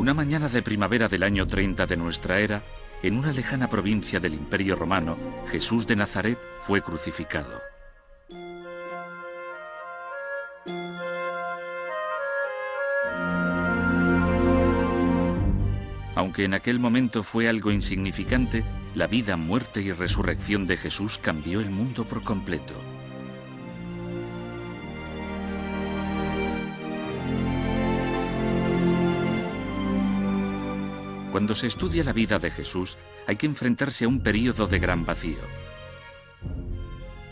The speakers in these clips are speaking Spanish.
Una mañana de primavera del año 30 de nuestra era, en una lejana provincia del Imperio Romano, Jesús de Nazaret fue crucificado. Aunque en aquel momento fue algo insignificante, la vida, muerte y resurrección de Jesús cambió el mundo por completo. Cuando se estudia la vida de Jesús, hay que enfrentarse a un período de gran vacío.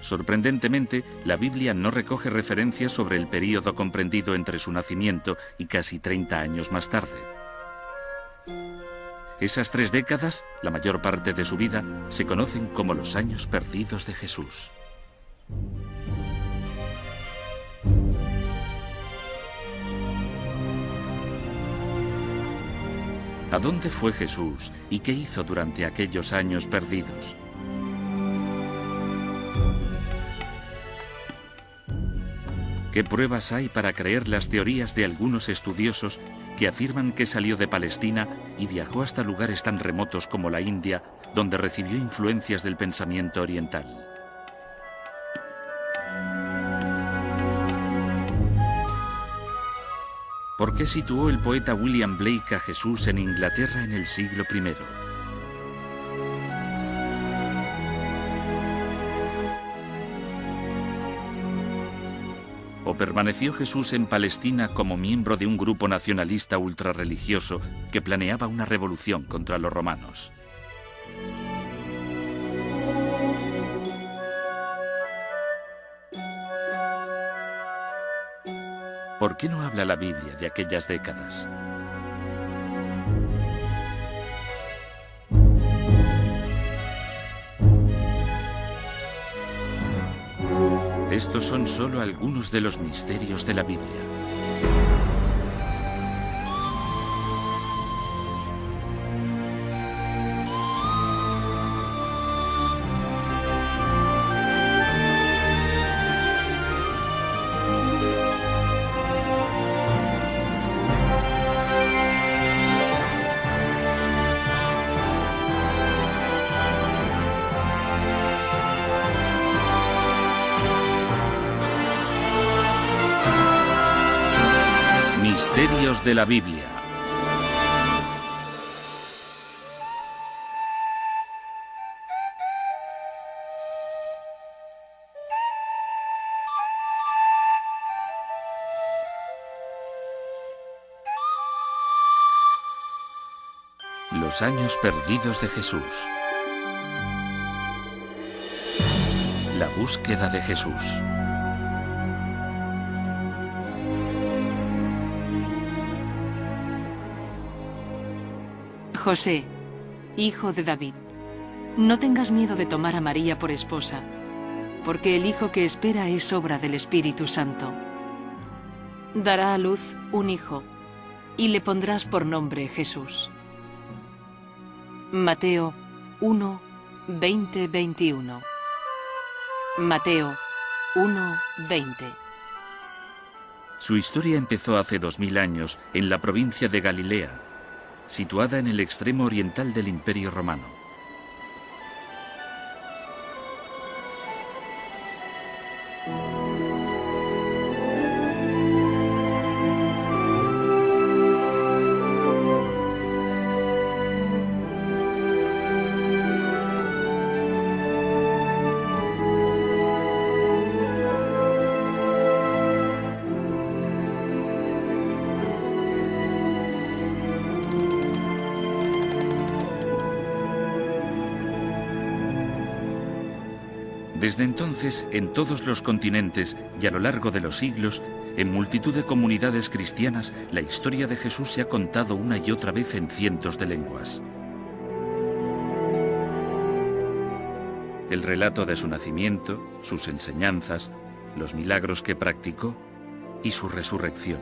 Sorprendentemente, la Biblia no recoge referencias sobre el período comprendido entre su nacimiento y casi 30 años más tarde. Esas 3 décadas, la mayor parte de su vida, se conocen como los años perdidos de Jesús. ¿A dónde fue Jesús y qué hizo durante aquellos años perdidos? ¿Qué pruebas hay para creer las teorías de algunos estudiosos que afirman que salió de Palestina y viajó hasta lugares tan remotos como la India, donde recibió influencias del pensamiento oriental? ¿Por qué situó el poeta William Blake a Jesús en Inglaterra en el siglo I? ¿O permaneció Jesús en Palestina como miembro de un grupo nacionalista ultrarreligioso que planeaba una revolución contra los romanos? ¿Por qué no habla la Biblia de aquellas décadas? Estos son solo algunos de los misterios de la Biblia. Misterios de la Biblia. Los años perdidos de Jesús. La búsqueda de Jesús. José, hijo de David, no tengas miedo de tomar a María por esposa, porque el hijo que espera es obra del Espíritu Santo. Dará a luz un hijo, y le pondrás por nombre Jesús. Mateo 1, 20-21. Mateo 1, 20. Su historia empezó hace 2000 años en la provincia de Galilea, situada en el extremo oriental del Imperio Romano. Desde entonces, en todos los continentes y a lo largo de los siglos, en multitud de comunidades cristianas, la historia de Jesús se ha contado una y otra vez en cientos de lenguas. El relato de su nacimiento, sus enseñanzas, los milagros que practicó y su resurrección.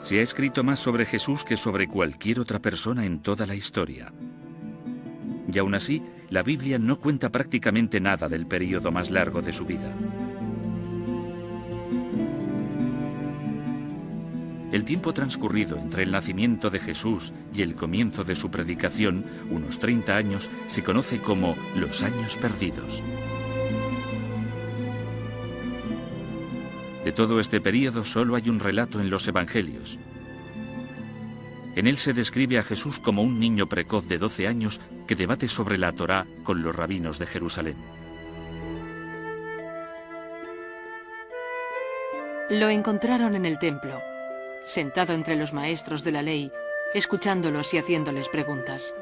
Se ha escrito más sobre Jesús que sobre cualquier otra persona en toda la historia. Y aún así, la Biblia no cuenta prácticamente nada del período más largo de su vida. El tiempo transcurrido entre el nacimiento de Jesús y el comienzo de su predicación, unos 30 años, se conoce como los años perdidos. De todo este período solo hay un relato en los Evangelios. En él se describe a Jesús como un niño precoz de 12 años que debate sobre la Torá con los rabinos de Jerusalén. Lo encontraron en el templo, sentado entre los maestros de la ley, escuchándolos y haciéndoles preguntas.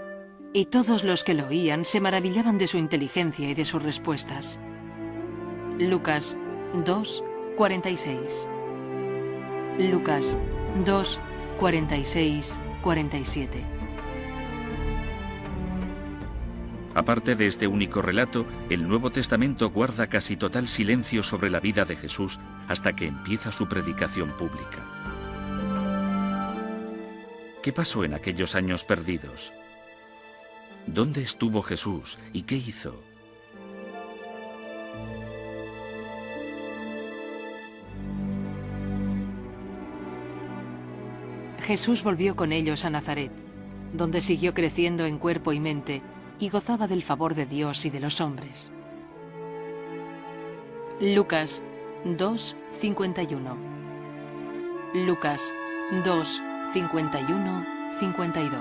Y todos los que lo oían se maravillaban de su inteligencia y de sus respuestas. Lucas 2, 46. Lucas 2, 46, 47. Aparte de este único relato, el Nuevo Testamento guarda casi total silencio sobre la vida de Jesús hasta que empieza su predicación pública. ¿Qué pasó en aquellos años perdidos? ¿Dónde estuvo Jesús y qué hizo? Jesús volvió con ellos a Nazaret, donde siguió creciendo en cuerpo y mente y gozaba del favor de Dios y de los hombres. Lucas 2, 51. Lucas 2, 51, 52.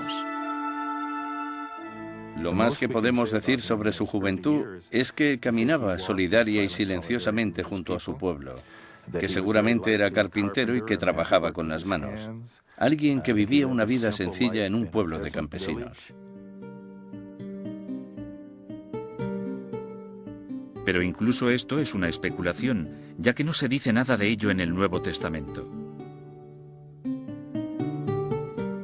Lo más que podemos decir sobre su juventud es que caminaba solidaria y silenciosamente junto a su pueblo, que seguramente era carpintero y que trabajaba con las manos. Alguien que vivía una vida sencilla en un pueblo de campesinos. Pero incluso esto es una especulación, ya que no se dice nada de ello en el Nuevo Testamento.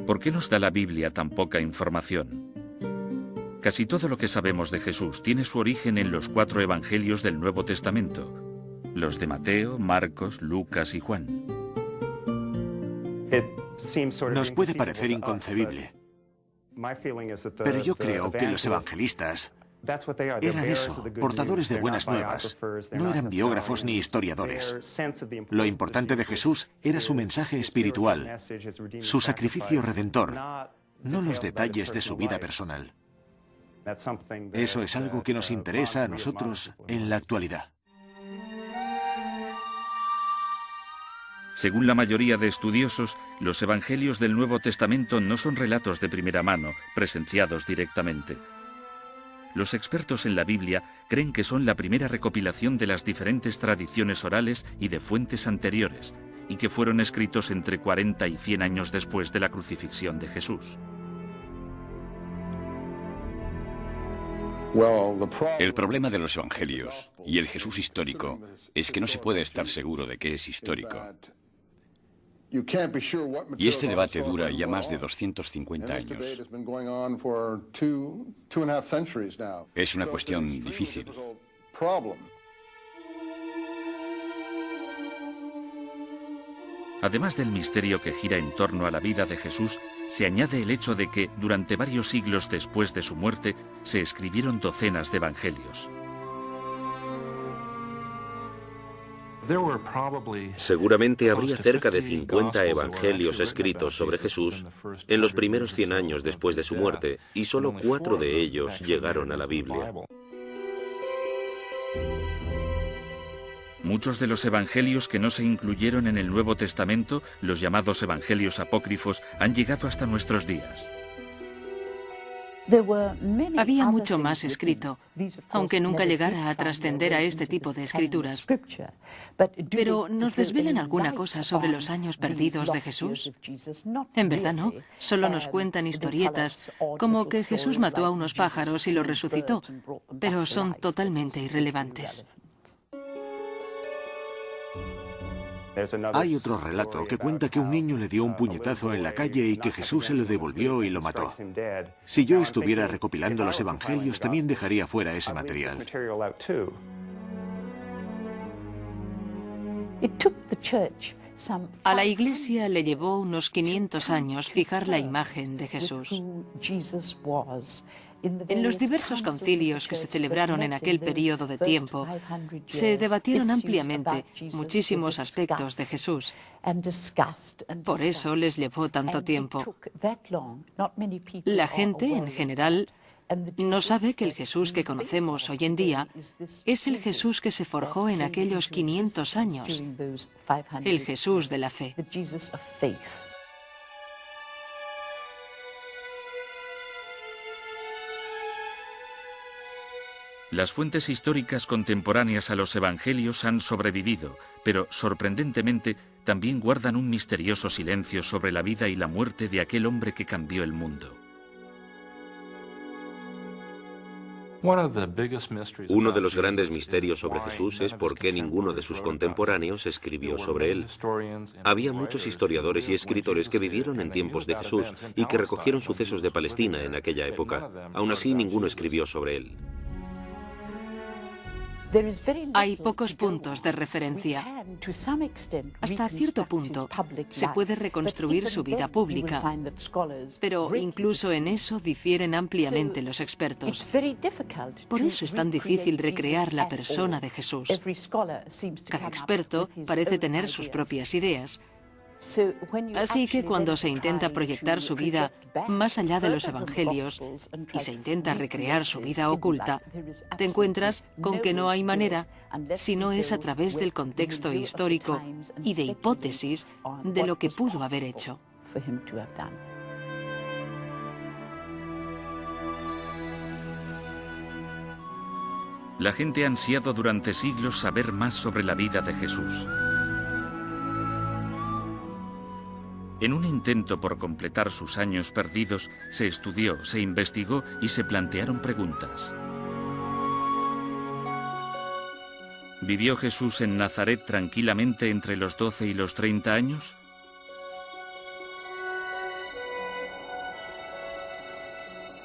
¿Por qué nos da la Biblia tan poca información? Casi todo lo que sabemos de Jesús tiene su origen en los 4 evangelios del Nuevo Testamento, los de Mateo, Marcos, Lucas y Juan. Nos puede parecer inconcebible, pero yo creo que los evangelistas eran eso, portadores de buenas nuevas. No eran biógrafos ni historiadores. Lo importante de Jesús era su mensaje espiritual, su sacrificio redentor, no los detalles de su vida personal. Eso es algo que nos interesa a nosotros en la actualidad. Según la mayoría de estudiosos, los evangelios del Nuevo Testamento no son relatos de primera mano, presenciados directamente. Los expertos en la Biblia creen que son la primera recopilación de las diferentes tradiciones orales y de fuentes anteriores, y que fueron escritos entre 40 y 100 años después de la crucifixión de Jesús. El problema de los evangelios y el Jesús histórico es que no se puede estar seguro de que es histórico. Y este debate dura ya más de 250 años. Es una cuestión difícil. Además del misterio que gira en torno a la vida de Jesús, se añade el hecho de que, durante varios siglos después de su muerte, se escribieron docenas de evangelios. Seguramente habría cerca de 50 evangelios escritos sobre Jesús en los primeros 100 años después de su muerte, y solo 4 de ellos llegaron a la Biblia. Muchos de los evangelios que no se incluyeron en el Nuevo Testamento, los llamados evangelios apócrifos, han llegado hasta nuestros días. Había mucho más escrito, aunque nunca llegara a trascender a este tipo de escrituras. Pero, ¿nos desvelan alguna cosa sobre los años perdidos de Jesús? En verdad no, solo nos cuentan historietas, como que Jesús mató a unos pájaros y los resucitó, pero son totalmente irrelevantes. Hay otro relato que cuenta que un niño le dio un puñetazo en la calle y que Jesús se lo devolvió y lo mató. Si yo estuviera recopilando los evangelios, también dejaría fuera ese material. A la Iglesia le llevó unos 500 años fijar la imagen de Jesús. En los diversos concilios que se celebraron en aquel periodo de tiempo, se debatieron ampliamente muchísimos aspectos de Jesús. Por eso les llevó tanto tiempo. La gente, en general, no sabe que el Jesús que conocemos hoy en día es el Jesús que se forjó en aquellos 500 años, el Jesús de la fe. Las fuentes históricas contemporáneas a los evangelios han sobrevivido, pero sorprendentemente también guardan un misterioso silencio sobre la vida y la muerte de aquel hombre que cambió el mundo. Uno de los grandes misterios sobre Jesús es por qué ninguno de sus contemporáneos escribió sobre él. Había muchos historiadores y escritores que vivieron en tiempos de Jesús y que recogieron sucesos de Palestina en aquella época. Aún así, ninguno escribió sobre él. Hay pocos puntos de referencia. Hasta cierto punto se puede reconstruir su vida pública, pero incluso en eso difieren ampliamente los expertos. Por eso es tan difícil recrear la persona de Jesús. Cada experto parece tener sus propias ideas. Así que cuando se intenta proyectar su vida más allá de los evangelios y se intenta recrear su vida oculta, te encuentras con que no hay manera si no es a través del contexto histórico y de hipótesis de lo que pudo haber hecho. La gente ha ansiado durante siglos saber más sobre la vida de Jesús. En un intento por completar sus años perdidos, se estudió, se investigó y se plantearon preguntas. ¿Vivió Jesús en Nazaret tranquilamente entre los 12 y los 30 años?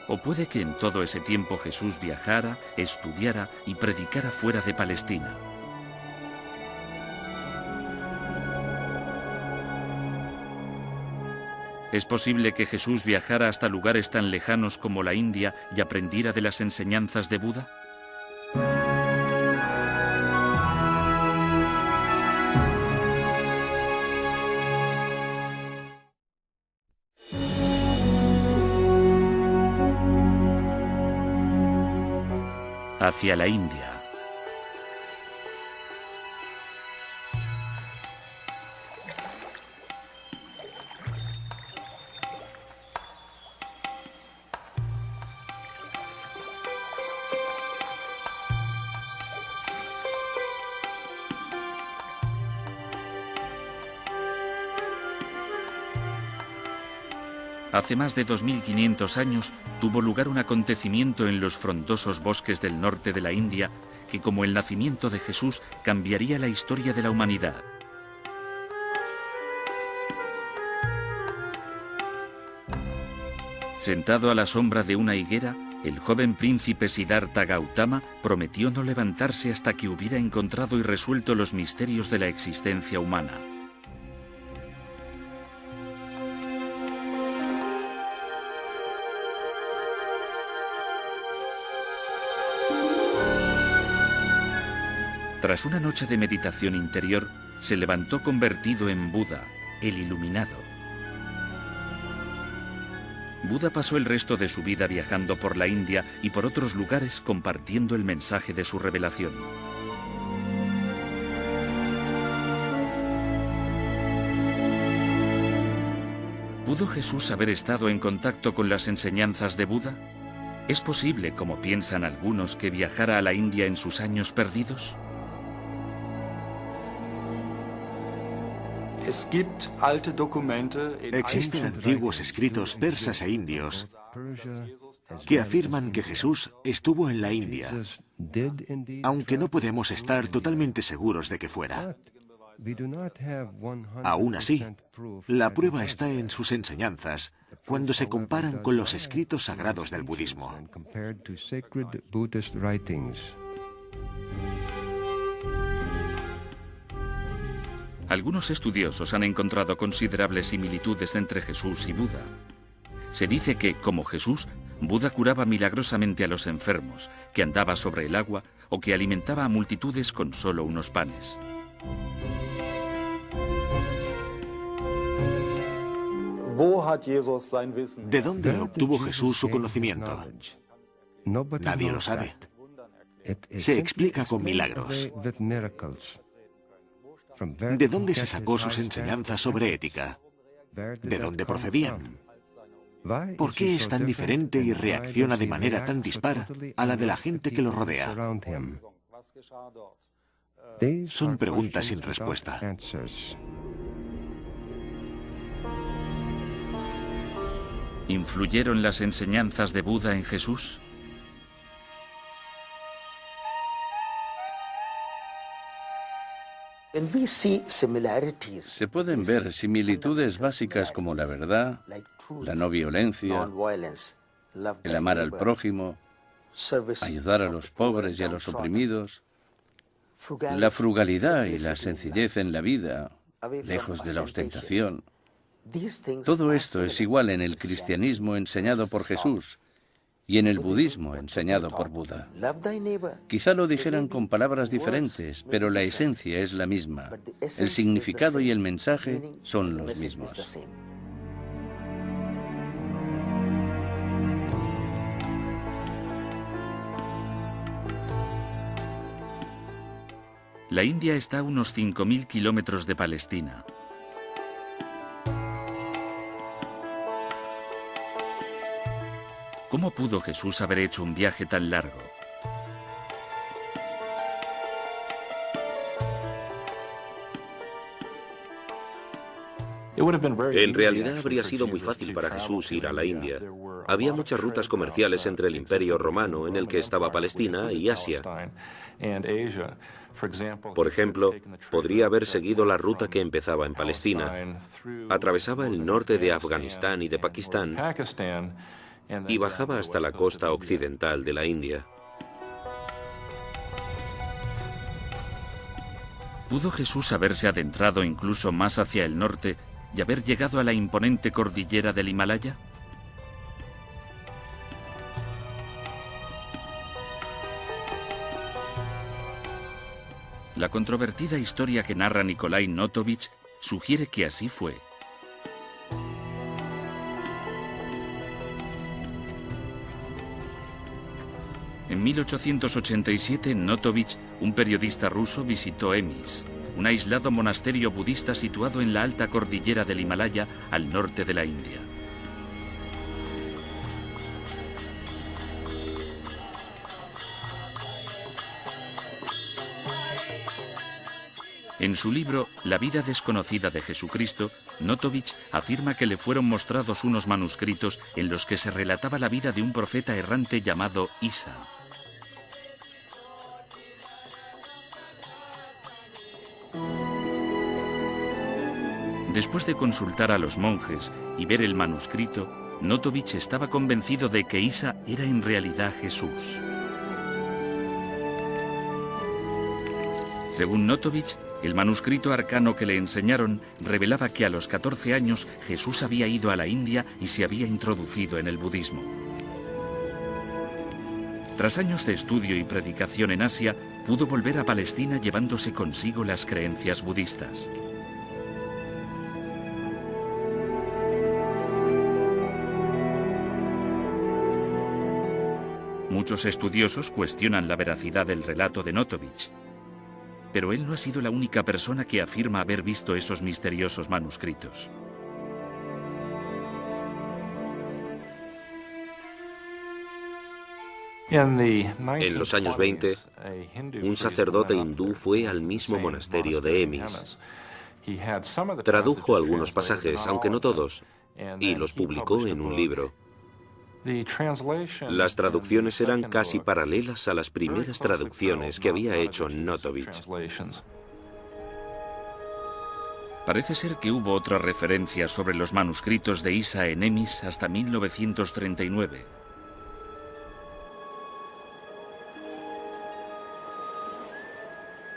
¿O puede que en todo ese tiempo Jesús viajara, estudiara y predicara fuera de Palestina? ¿Es posible que Jesús viajara hasta lugares tan lejanos como la India y aprendiera de las enseñanzas de Buda? Hacia la India. Hace más de 2500 años tuvo lugar un acontecimiento en los frondosos bosques del norte de la India que, como el nacimiento de Jesús, cambiaría la historia de la humanidad. Sentado a la sombra de una higuera, el joven príncipe Siddhartha Gautama prometió no levantarse hasta que hubiera encontrado y resuelto los misterios de la existencia humana. Tras una noche de meditación interior, se levantó convertido en Buda, el iluminado. Buda pasó el resto de su vida viajando por la India y por otros lugares compartiendo el mensaje de su revelación. ¿Pudo Jesús haber estado en contacto con las enseñanzas de Buda? ¿Es posible, como piensan algunos, que viajara a la India en sus años perdidos? Existen antiguos escritos persas e indios que afirman que Jesús estuvo en la India, aunque no podemos estar totalmente seguros de que fuera. Aún así, la prueba está en sus enseñanzas cuando se comparan con los escritos sagrados del budismo. Algunos estudiosos han encontrado considerables similitudes entre Jesús y Buda. Se dice que, como Jesús, Buda curaba milagrosamente a los enfermos, que andaba sobre el agua o que alimentaba a multitudes con solo unos panes. ¿De dónde obtuvo Jesús su conocimiento? Nadie lo sabe. Se explica con milagros. ¿De dónde se sacó sus enseñanzas sobre ética? ¿De dónde procedían? ¿Por qué es tan diferente y reacciona de manera tan dispar a la de la gente que lo rodea? Son preguntas sin respuesta. ¿Influyeron las enseñanzas de Buda en Jesús? Se pueden ver similitudes básicas como la verdad, la no violencia, el amar al prójimo, ayudar a los pobres y a los oprimidos, la frugalidad y la sencillez en la vida, lejos de la ostentación. Todo esto es igual en el cristianismo enseñado por Jesús y en el budismo enseñado por Buda. Quizá lo dijeran con palabras diferentes, pero la esencia es la misma. El significado y el mensaje son los mismos. La India está a unos 5.000 kilómetros de Palestina. ¿Cómo pudo Jesús haber hecho un viaje tan largo? En realidad habría sido muy fácil para Jesús ir a la India. Había muchas rutas comerciales entre el Imperio Romano, en el que estaba Palestina, y Asia. Por ejemplo, podría haber seguido la ruta que empezaba en Palestina. Atravesaba el norte de Afganistán y de Pakistán y bajaba hasta la costa occidental de la India. ¿Pudo Jesús haberse adentrado incluso más hacia el norte y haber llegado a la imponente cordillera del Himalaya? La controvertida historia que narra Nikolai Notovich sugiere que así fue. En 1887, Notovich, un periodista ruso, visitó Emis, un aislado monasterio budista situado en la alta cordillera del Himalaya, al norte de la India. En su libro La vida desconocida de Jesucristo, Notovich afirma que le fueron mostrados unos manuscritos en los que se relataba la vida de un profeta errante llamado Isa. Después de consultar a los monjes y ver el manuscrito, Notovich estaba convencido de que Isa era en realidad Jesús. Según Notovich, el manuscrito arcano que le enseñaron revelaba que a los 14 años Jesús había ido a la India y se había introducido en el budismo. Tras años de estudio y predicación en Asia, pudo volver a Palestina llevándose consigo las creencias budistas. Muchos estudiosos cuestionan la veracidad del relato de Notovich, pero él no ha sido la única persona que afirma haber visto esos misteriosos manuscritos. En los años 20, un sacerdote hindú fue al mismo monasterio de Emis. Tradujo algunos pasajes, aunque no todos, y los publicó en un libro. Las traducciones eran casi paralelas a las primeras traducciones que había hecho Notovich. Parece ser que hubo otra referencia sobre los manuscritos de Isa en Emis hasta 1939.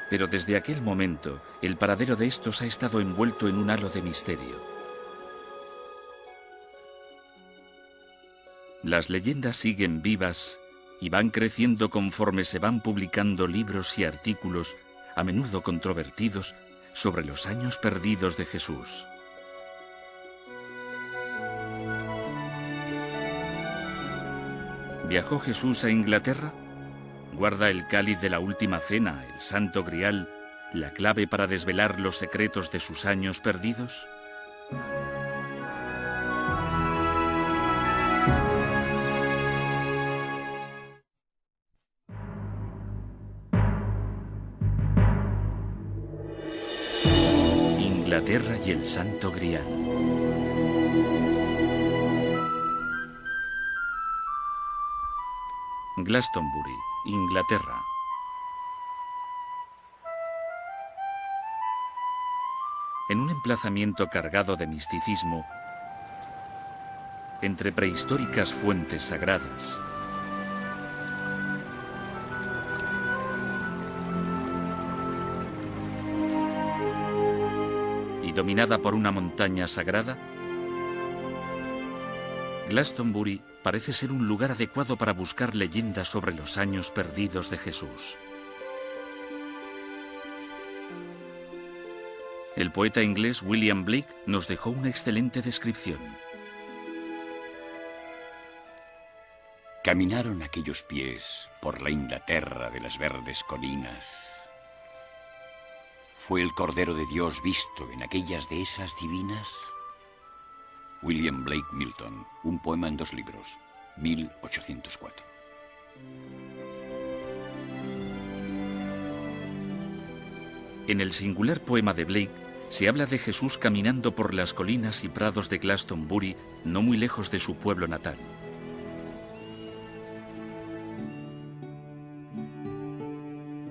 Pero desde aquel momento, el paradero de estos ha estado envuelto en un halo de misterio. Las leyendas siguen vivas y van creciendo conforme se van publicando libros y artículos, a menudo controvertidos, sobre los años perdidos de Jesús. ¿Viajó Jesús a Inglaterra? ¿Guarda el cáliz de la última cena, el Santo Grial, la clave para desvelar los secretos de sus años perdidos? Inglaterra y el Santo Grial. Glastonbury, Inglaterra. En un emplazamiento cargado de misticismo, entre prehistóricas fuentes sagradas, y dominada por una montaña sagrada, Glastonbury parece ser un lugar adecuado para buscar leyendas sobre los años perdidos de Jesús. El poeta inglés William Blake nos dejó una excelente descripción. Caminaron aquellos pies por la Inglaterra de las verdes colinas. ¿Fue el Cordero de Dios visto en aquellas dehesas divinas? William Blake Milton, un poema en 2 libros, 1804. En el singular poema de Blake se habla de Jesús caminando por las colinas y prados de Glastonbury, no muy lejos de su pueblo natal.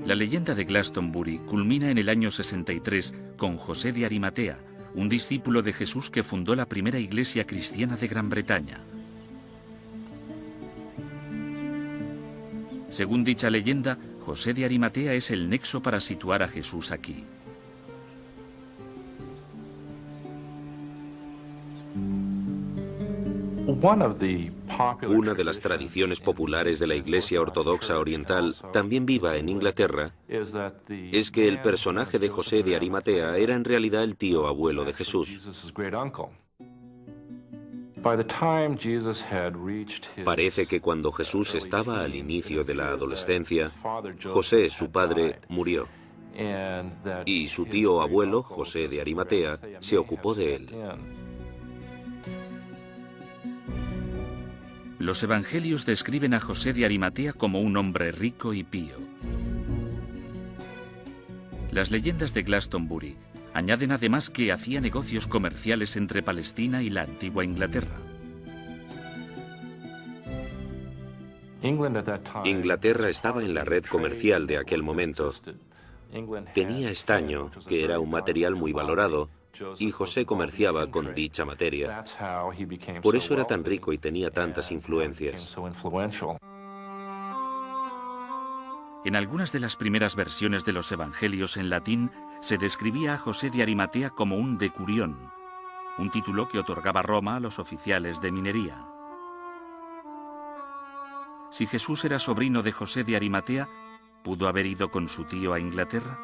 La leyenda de Glastonbury culmina en el año 63 con José de Arimatea, un discípulo de Jesús que fundó la primera iglesia cristiana de Gran Bretaña. Según dicha leyenda, José de Arimatea es el nexo para situar a Jesús aquí. Una de las tradiciones populares de la Iglesia Ortodoxa Oriental, también viva en Inglaterra, es que el personaje de José de Arimatea era en realidad el tío abuelo de Jesús. Parece que cuando Jesús estaba al inicio de la adolescencia, José, su padre, murió. Y su tío abuelo, José de Arimatea, se ocupó de él. Los evangelios describen a José de Arimatea como un hombre rico y pío. Las leyendas de Glastonbury añaden además que hacía negocios comerciales entre Palestina y la antigua Inglaterra. Inglaterra estaba en la red comercial de aquel momento. Tenía estaño, que era un material muy valorado, y José comerciaba con dicha materia. Por eso era tan rico y tenía tantas influencias. En algunas de las primeras versiones de los evangelios en latín se describía a José de Arimatea como un decurión, un título que otorgaba Roma a los oficiales de minería. Si Jesús era sobrino de José de Arimatea, ¿pudo haber ido con su tío a Inglaterra?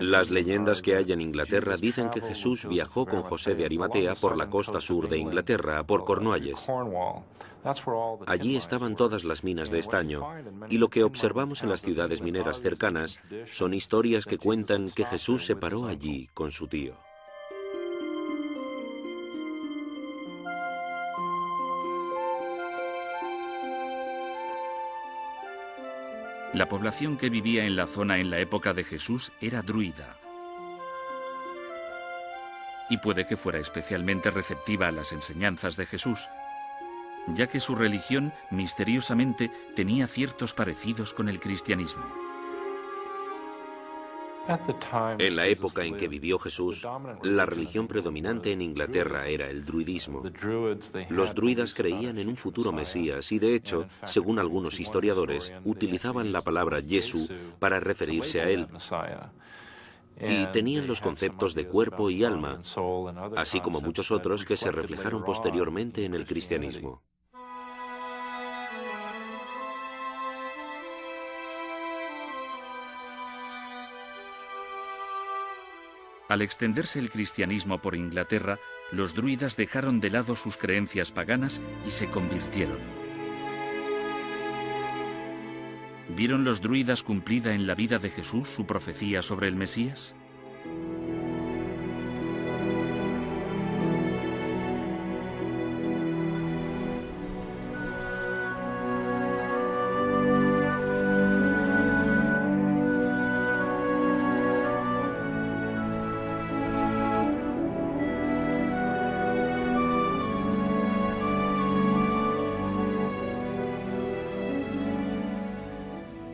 Las leyendas que hay en Inglaterra dicen que Jesús viajó con José de Arimatea por la costa sur de Inglaterra, por Cornualles. Allí estaban todas las minas de estaño, y lo que observamos en las ciudades mineras cercanas son historias que cuentan que Jesús se paró allí con su tío. La población que vivía en la zona en la época de Jesús era druida. Y puede que fuera especialmente receptiva a las enseñanzas de Jesús, ya que su religión misteriosamente tenía ciertos parecidos con el cristianismo. En la época en que vivió Jesús, la religión predominante en Inglaterra era el druidismo. Los druidas creían en un futuro Mesías y, de hecho, según algunos historiadores, utilizaban la palabra Jesús para referirse a él. y tenían los conceptos de cuerpo y alma, así como muchos otros que se reflejaron posteriormente en el cristianismo. Al extenderse el cristianismo por Inglaterra, los druidas dejaron de lado sus creencias paganas y se convirtieron. ¿Vieron los druidas cumplida en la vida de Jesús su profecía sobre el Mesías?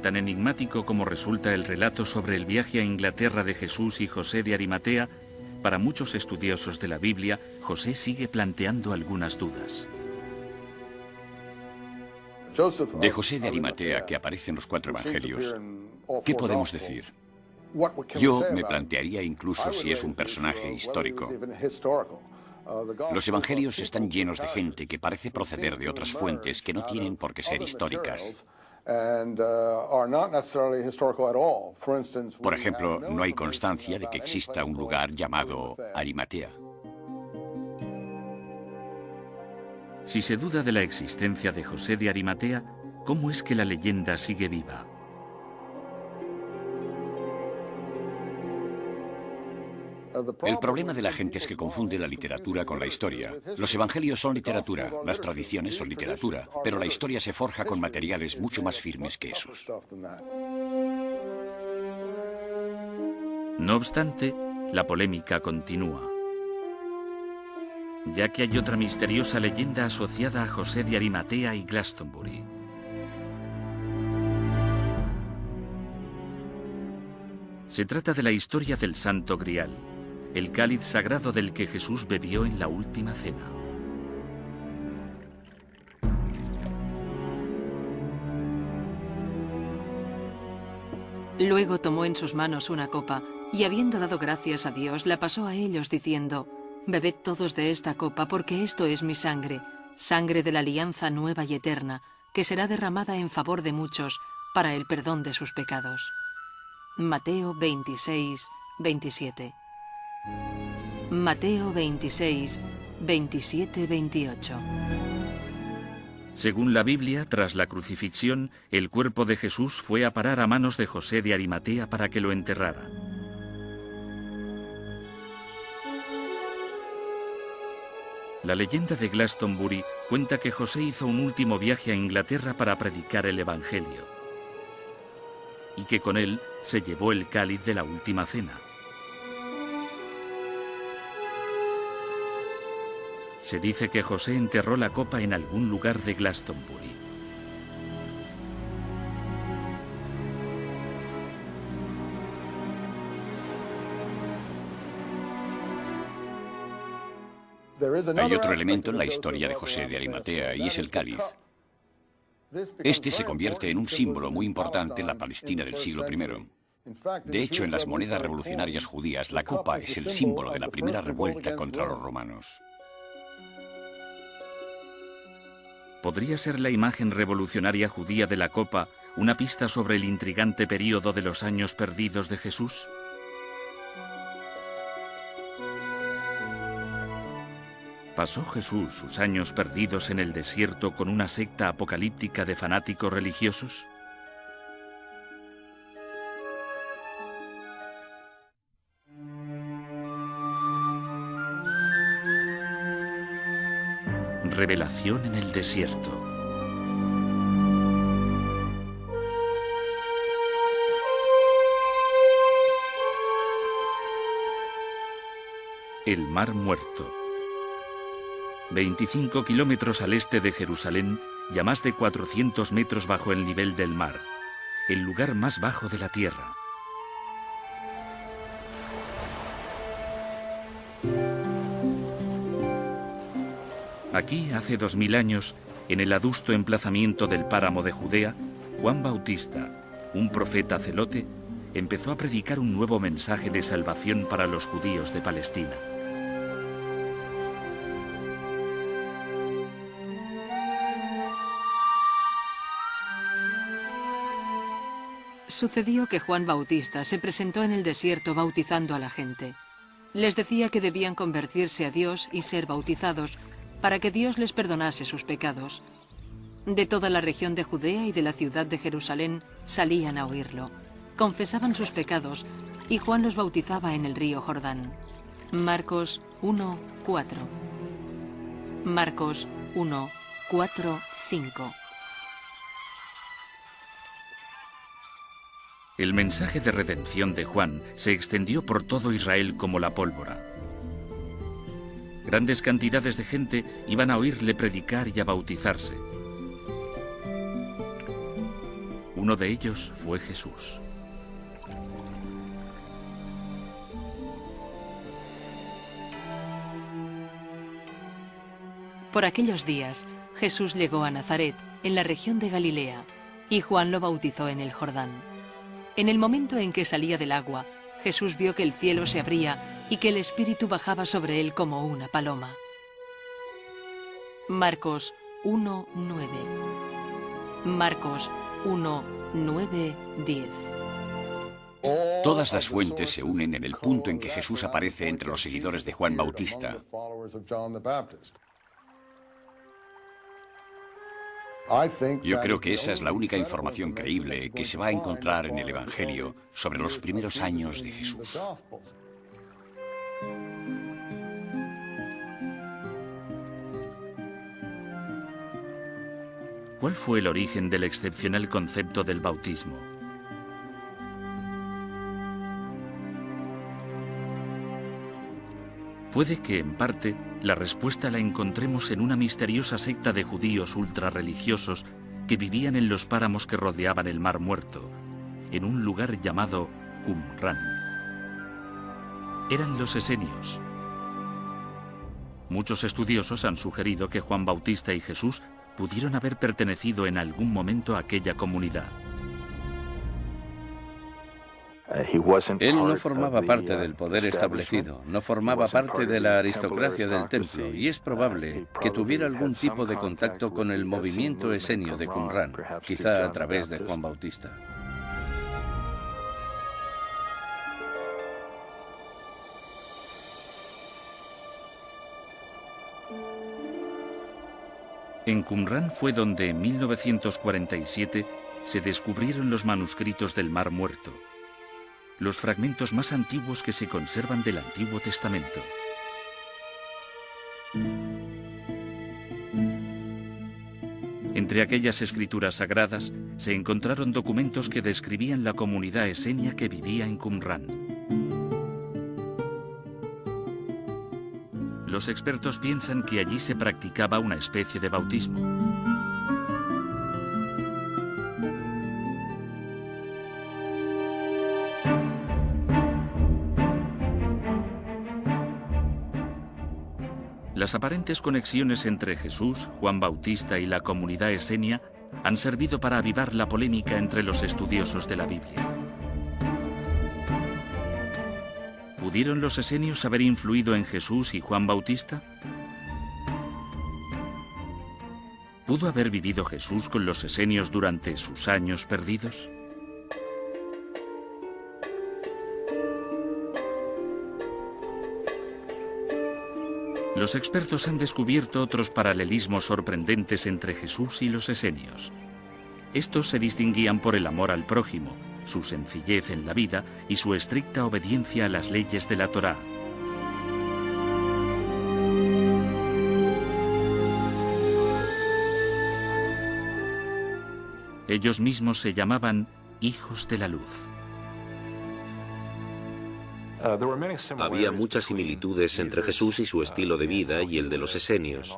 Tan enigmático como resulta el relato sobre el viaje a Inglaterra de Jesús y José de Arimatea, para muchos estudiosos de la Biblia, José sigue planteando algunas dudas. De José de Arimatea, que aparece en los 4 evangelios, ¿qué podemos decir? Yo me plantearía incluso si es un personaje histórico. Los evangelios están llenos de gente que parece proceder de otras fuentes que no tienen por qué ser históricas. Por ejemplo, no hay constancia de que exista un lugar llamado Arimatea. Si se duda de la existencia de José de Arimatea, ¿cómo es que la leyenda sigue viva? El problema de la gente es que confunde la literatura con la historia. Los evangelios son literatura, las tradiciones son literatura, pero la historia se forja con materiales mucho más firmes que esos. No obstante, la polémica continúa, ya que hay otra misteriosa leyenda asociada a José de Arimatea y Glastonbury. Se trata de la historia del Santo Grial, el cáliz sagrado del que Jesús bebió en la última cena. Luego tomó en sus manos una copa, y habiendo dado gracias a Dios, la pasó a ellos diciendo: «Bebed todos de esta copa, porque esto es mi sangre, sangre de la alianza nueva y eterna, que será derramada en favor de muchos, para el perdón de sus pecados». Mateo 26, 27. Mateo 26, 27, 28. Según la Biblia, tras la crucifixión, el cuerpo de Jesús fue a parar a manos de José de Arimatea para que lo enterrara. La leyenda de Glastonbury cuenta que José hizo un último viaje a Inglaterra para predicar el Evangelio, y que con él se llevó el cáliz de la última cena. Se dice que José enterró la copa en algún lugar de Glastonbury. Hay otro elemento en la historia de José de Arimatea y es el cáliz. Este se convierte en un símbolo muy importante en la Palestina del siglo I. De hecho, en las monedas revolucionarias judías, la copa es el símbolo de la primera revuelta contra los romanos. ¿Podría ser la imagen revolucionaria judía de la copa una pista sobre el intrigante período de los años perdidos de Jesús? ¿Pasó Jesús sus años perdidos en el desierto con una secta apocalíptica de fanáticos religiosos? Revelación en el desierto. El Mar Muerto. 25 kilómetros al este de Jerusalén y a más de 400 metros bajo el nivel del mar, el lugar más bajo de la tierra. Aquí, hace 2000 años, en el adusto emplazamiento del páramo de Judea, Juan Bautista, un profeta celote, empezó a predicar un nuevo mensaje de salvación para los judíos de Palestina. Sucedió que Juan Bautista se presentó en el desierto bautizando a la gente. Les decía que debían convertirse a Dios y ser bautizados para que Dios les perdonase sus pecados. De toda la región de Judea y de la ciudad de Jerusalén salían a oírlo. Confesaban sus pecados y Juan los bautizaba en el río Jordán. Marcos 1:4. Marcos 1:4-5. El mensaje de redención de Juan se extendió por todo Israel como la pólvora. Grandes cantidades de gente iban a oírle predicar y a bautizarse. Uno de ellos fue Jesús. Por aquellos días, Jesús llegó a Nazaret, en la región de Galilea, y Juan lo bautizó en el Jordán. En el momento en que salía del agua, Jesús vio que el cielo se abría y que el Espíritu bajaba sobre él como una paloma. Marcos 1:9. Marcos 1:9-10. Todas las fuentes se unen en el punto en que Jesús aparece entre los seguidores de Juan Bautista. Yo creo que esa es la única información creíble que se va a encontrar en el Evangelio sobre los primeros años de Jesús. ¿Cuál fue el origen del excepcional concepto del bautismo? Puede que, en parte, la respuesta la encontremos en una misteriosa secta de judíos ultrarreligiosos que vivían en los páramos que rodeaban el Mar Muerto, en un lugar llamado Qumran. Eran los esenios. Muchos estudiosos han sugerido que Juan Bautista y Jesús pudieron haber pertenecido en algún momento a aquella comunidad. Él no formaba parte del poder establecido, no formaba parte de la aristocracia del templo, y es probable que tuviera algún tipo de contacto con el movimiento esenio de Qumran, quizá a través de Juan Bautista. En Qumran fue donde en 1947 se descubrieron los manuscritos del Mar Muerto, los fragmentos más antiguos que se conservan del Antiguo Testamento. Entre aquellas escrituras sagradas se encontraron documentos que describían la comunidad esenia que vivía en Qumran. Los expertos piensan que allí se practicaba una especie de bautismo. Las aparentes conexiones entre Jesús, Juan Bautista y la comunidad esenia han servido para avivar la polémica entre los estudiosos de la Biblia. ¿Pudieron los esenios haber influido en Jesús y Juan Bautista? ¿Pudo haber vivido Jesús con los esenios durante sus años perdidos? Los expertos han descubierto otros paralelismos sorprendentes entre Jesús y los esenios. Estos se distinguían por el amor al prójimo, su sencillez en la vida y su estricta obediencia a las leyes de la Torá. Ellos mismos se llamaban hijos de la luz. Había muchas similitudes entre Jesús y su estilo de vida y el de los esenios.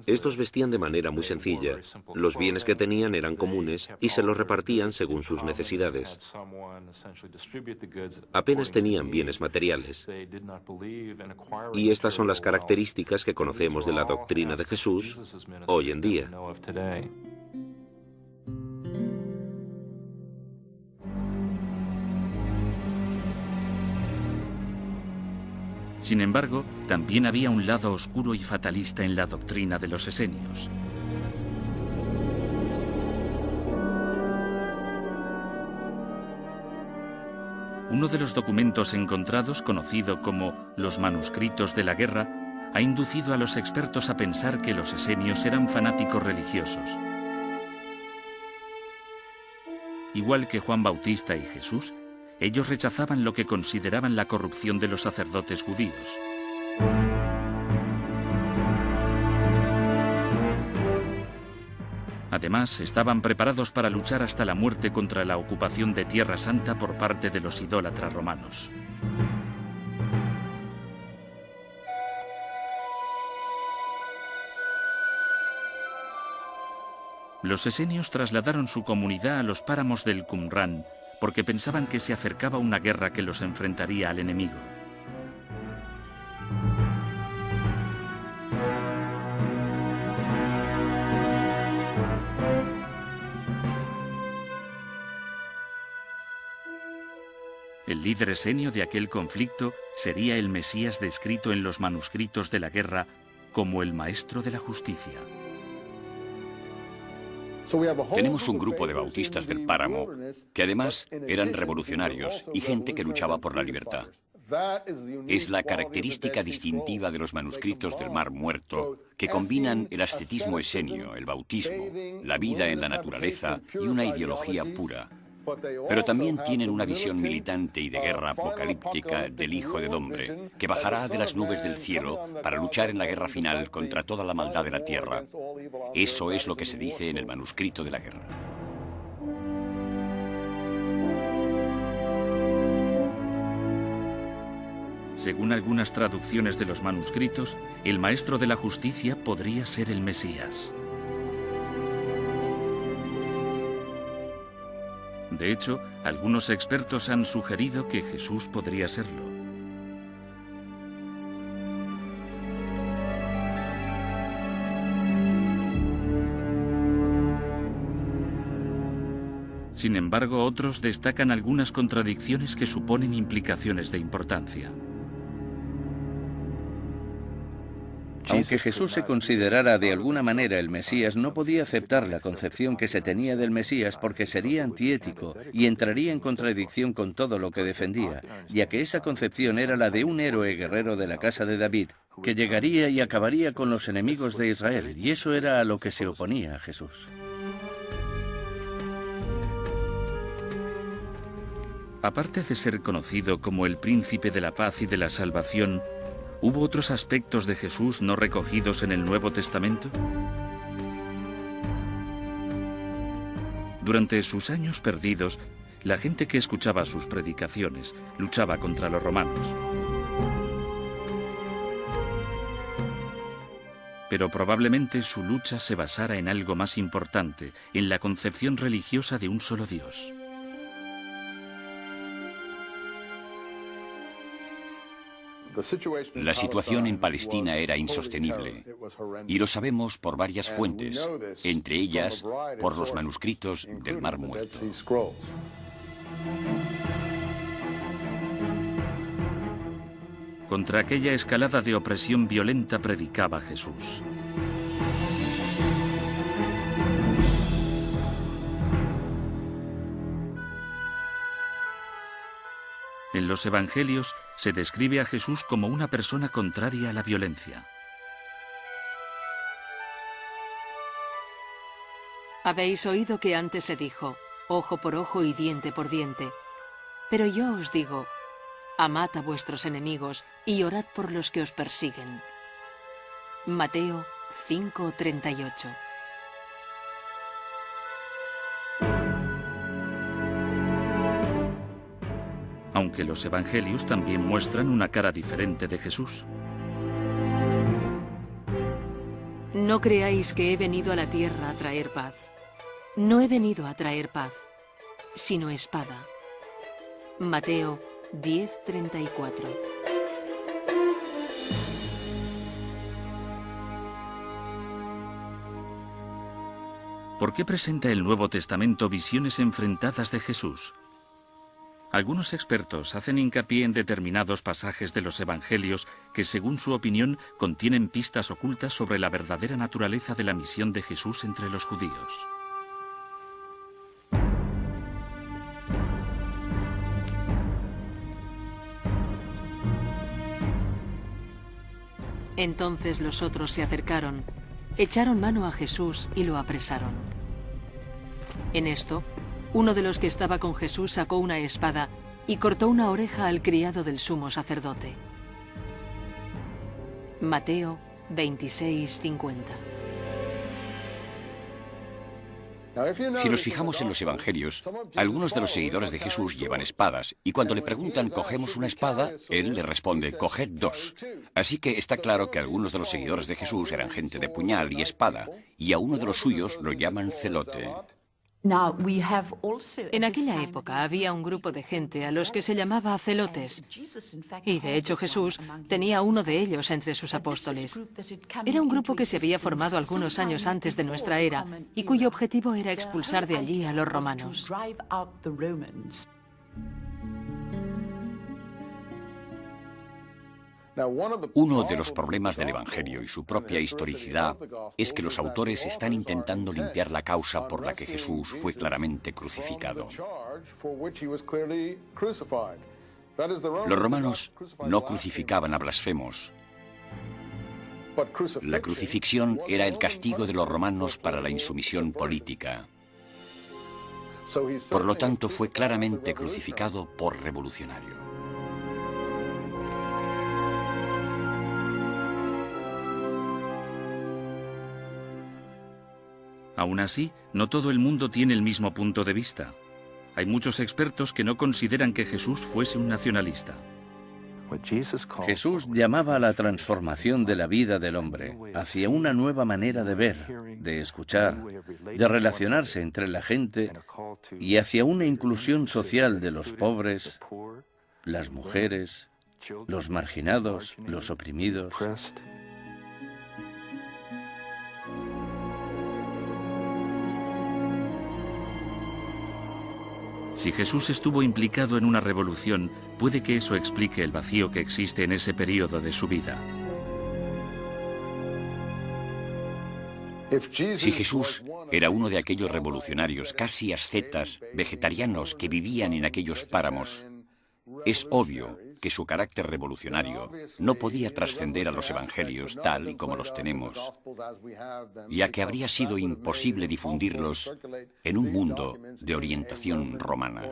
Estos vestían de manera muy sencilla, los bienes que tenían eran comunes y se los repartían según sus necesidades. Apenas tenían bienes materiales. Y estas son las características que conocemos de la doctrina de Jesús hoy en día. Sin embargo, también había un lado oscuro y fatalista en la doctrina de los esenios. Uno de los documentos encontrados, conocido como los manuscritos de la guerra, ha inducido a los expertos a pensar que los esenios eran fanáticos religiosos. Igual que Juan Bautista y Jesús, ellos rechazaban lo que consideraban la corrupción de los sacerdotes judíos. Además, estaban preparados para luchar hasta la muerte contra la ocupación de Tierra Santa por parte de los idólatras romanos. Los esenios trasladaron su comunidad a los páramos del Qumrán porque pensaban que se acercaba una guerra que los enfrentaría al enemigo. El líder esenio de aquel conflicto sería el Mesías descrito en los manuscritos de la guerra como el maestro de la justicia. Tenemos un grupo de bautistas del páramo que además eran revolucionarios y gente que luchaba por la libertad. Es la característica distintiva de los manuscritos del Mar Muerto, que combinan el ascetismo esenio, el bautismo, la vida en la naturaleza y una ideología pura. Pero también tienen una visión militante y de guerra apocalíptica del Hijo del Hombre, que bajará de las nubes del cielo para luchar en la guerra final contra toda la maldad de la tierra. Eso es lo que se dice en el manuscrito de la guerra. Según algunas traducciones de los manuscritos, el maestro de la justicia podría ser el Mesías. De hecho, algunos expertos han sugerido que Jesús podría serlo. Sin embargo, otros destacan algunas contradicciones que suponen implicaciones de importancia. Aunque Jesús se considerara de alguna manera el Mesías, no podía aceptar la concepción que se tenía del Mesías porque sería antiético y entraría en contradicción con todo lo que defendía, ya que esa concepción era la de un héroe guerrero de la casa de David, que llegaría y acabaría con los enemigos de Israel, y eso era a lo que se oponía a Jesús. Aparte de ser conocido como el príncipe de la paz y de la salvación, ¿hubo otros aspectos de Jesús no recogidos en el Nuevo Testamento? Durante sus años perdidos, la gente que escuchaba sus predicaciones luchaba contra los romanos. Pero probablemente su lucha se basara en algo más importante, en la concepción religiosa de un solo Dios. La situación en Palestina era insostenible, y lo sabemos por varias fuentes, entre ellas por los manuscritos del Mar Muerto. Contra aquella escalada de opresión violenta predicaba Jesús. En los evangelios se describe a Jesús como una persona contraria a la violencia. Habéis oído que antes se dijo, ojo por ojo y diente por diente. Pero yo os digo, amad a vuestros enemigos y orad por los que os persiguen. Mateo 5:38. Aunque los evangelios también muestran una cara diferente de Jesús. No creáis que he venido a la tierra a traer paz. No he venido a traer paz, sino espada. Mateo 10:34. ¿Por qué presenta el Nuevo Testamento visiones enfrentadas de Jesús? Algunos expertos hacen hincapié en determinados pasajes de los evangelios que, según su opinión, contienen pistas ocultas sobre la verdadera naturaleza de la misión de Jesús entre los judíos. Entonces los otros se acercaron, echaron mano a Jesús y lo apresaron. En esto, uno de los que estaba con Jesús sacó una espada y cortó una oreja al criado del sumo sacerdote. Mateo 26:50. Si nos fijamos en los evangelios, algunos de los seguidores de Jesús llevan espadas, y cuando le preguntan ¿cogemos una espada?, él le responde «coged dos». Así que está claro que algunos de los seguidores de Jesús eran gente de puñal y espada, y a uno de los suyos lo llaman celote. En aquella época había un grupo de gente a los que se llamaba celotes, y de hecho Jesús tenía uno de ellos entre sus apóstoles. Era un grupo que se había formado algunos años antes de nuestra era y cuyo objetivo era expulsar de allí a los romanos. Uno de los problemas del Evangelio y su propia historicidad es que los autores están intentando limpiar la causa por la que Jesús fue claramente crucificado. Los romanos no crucificaban a blasfemos. La crucifixión era el castigo de los romanos para la insumisión política. Por lo tanto, fue claramente crucificado por revolucionario. Aún así, no todo el mundo tiene el mismo punto de vista. Hay muchos expertos que no consideran que Jesús fuese un nacionalista. Jesús llamaba a la transformación de la vida del hombre hacia una nueva manera de ver, de escuchar, de relacionarse entre la gente y hacia una inclusión social de los pobres, las mujeres, los marginados, los oprimidos. Si Jesús estuvo implicado en una revolución, puede que eso explique el vacío que existe en ese periodo de su vida. Si Jesús era uno de aquellos revolucionarios casi ascetas, vegetarianos que vivían en aquellos páramos, es obvio que su carácter revolucionario no podía trascender a los evangelios tal y como los tenemos, ya que habría sido imposible difundirlos en un mundo de orientación romana.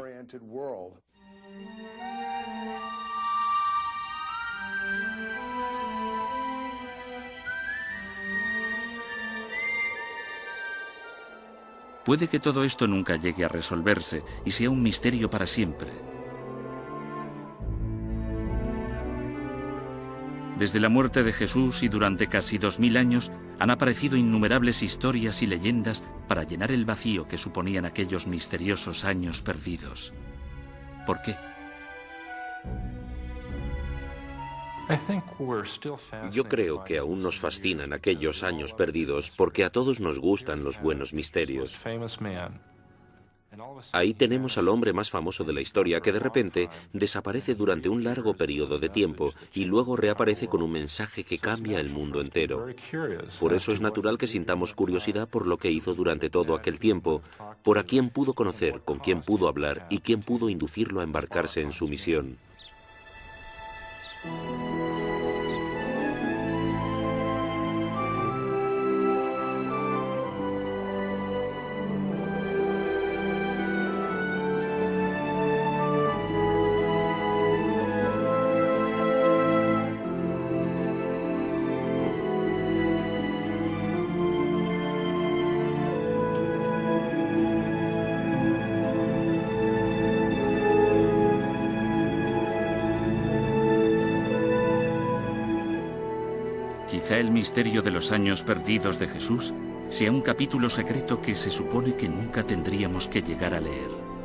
Puede que todo esto nunca llegue a resolverse y sea un misterio para siempre. Desde la muerte de Jesús y durante casi 2000 años han aparecido innumerables historias y leyendas para llenar el vacío que suponían aquellos misteriosos años perdidos. ¿Por qué? Yo creo que aún nos fascinan aquellos años perdidos porque a todos nos gustan los buenos misterios. Ahí tenemos al hombre más famoso de la historia que de repente desaparece durante un largo periodo de tiempo y luego reaparece con un mensaje que cambia el mundo entero. Por eso es natural que sintamos curiosidad por lo que hizo durante todo aquel tiempo, por a quién pudo conocer, con quién pudo hablar y quién pudo inducirlo a embarcarse en su misión. Quizá el misterio de los años perdidos de Jesús sea un capítulo secreto que se supone que nunca tendríamos que llegar a leer.